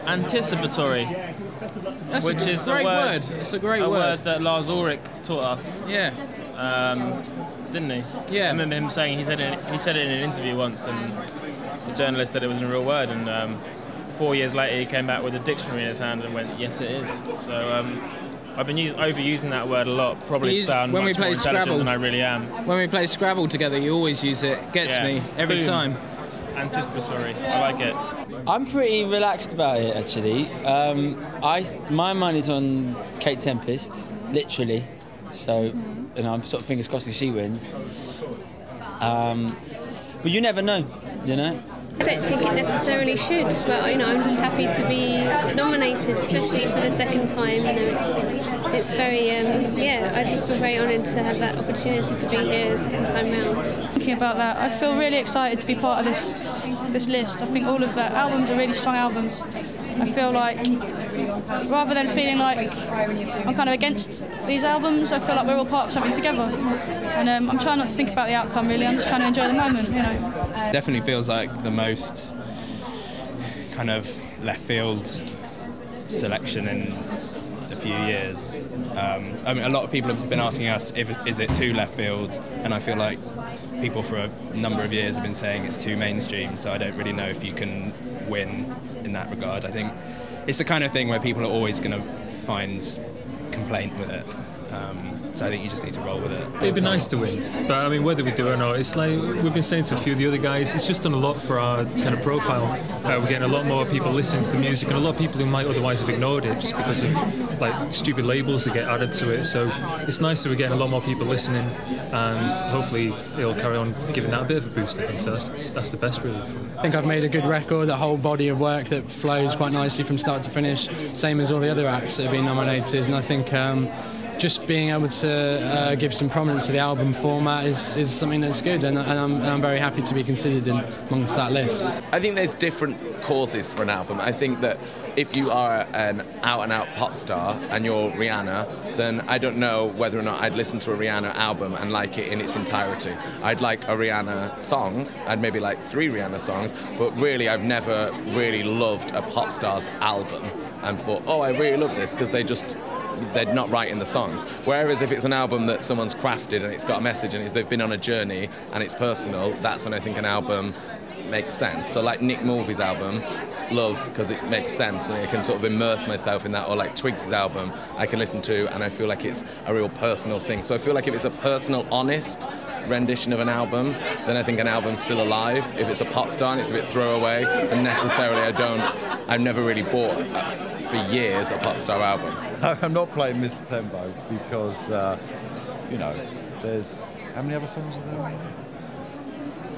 Anticipatory. Which is a great word. It's a great word that Lars Ulrich taught us. Yeah. Didn't he? Yeah. I remember him saying he said it in an interview once, and the journalist said it was a real word, and 4 years later he came back with a dictionary in his hand and went, yes, it is. So I've been overusing that word a lot, probably to sound much more intelligent than I really am. When we play Scrabble together, you always use it. Gets me every time. Anticipatory. I like it. I'm pretty relaxed about it, actually. My mind is on Kate Tempest, literally. So, I'm sort of fingers crossed she wins. But you never know, you know. I don't think it necessarily should, but I'm just happy to be nominated, especially for the second time. It's very I just feel very honoured to have that opportunity to be here the second time round. Thinking about that, I feel really excited to be part of this list. I think all of the albums are really strong albums. I feel like, rather than feeling like I'm kind of against these albums, I feel like we're all part of something together. And I'm trying not to think about the outcome, really. I'm just trying to enjoy the moment, Definitely feels like the most kind of left field selection in a few years. I mean, a lot of people have been asking us, is it too left field? And I feel like people for a number of years have been saying it's too mainstream, so I don't really know if you can win in that regard. I think it's the kind of thing where people are always going to find complaint with it. So I think you just need to roll with it. It'd be nice to win, but I mean, whether we do or not, it's like we've been saying to a few of the other guys, it's just done a lot for our kind of profile. We're getting a lot more people listening to the music, and a lot of people who might otherwise have ignored it just because of like stupid labels that get added to it. So it's nice that we're getting a lot more people listening, and hopefully it'll carry on giving that a bit of a boost, I think. So that's the best, really. I think I've made a good record, a whole body of work that flows quite nicely from start to finish, same as all the other acts that have been nominated, and I think just being able to give some prominence to the album format is something that's good, and I'm very happy to be considered amongst that list. I think there's different causes for an album. I think that if you are an out-and-out pop star and you're Rihanna, then I don't know whether or not I'd listen to a Rihanna album and like it in its entirety. I'd like a Rihanna song, I'd maybe like 3 Rihanna songs, but really I've never really loved a pop star's album and thought, oh, I really love this, because they're not writing the songs. Whereas if it's an album that someone's crafted and it's got a message and they've been on a journey and it's personal, that's when I think an album makes sense. So like Nick Mulvey's album, love, because it makes sense and I can sort of immerse myself in that, or like Twigs' album I can listen to and I feel like it's a real personal thing. So I feel like if it's a personal, honest rendition of an album, then I think an album's still alive. If it's a pop star and it's a bit throwaway, then necessarily I've never really bought for years a pop star album. I'm not playing Mr. Tempo because, there's... How many other songs are there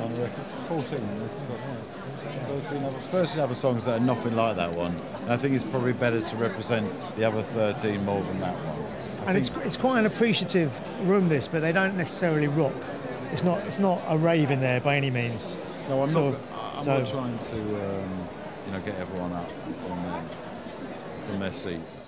on the record? 14. 13 other songs that are nothing like that one. And I think it's probably better to represent the other 13 more than that one. And it's quite an appreciative room, this, but they don't necessarily rock. It's not a rave in there by any means. No, I'm not trying to get everyone up from their seats.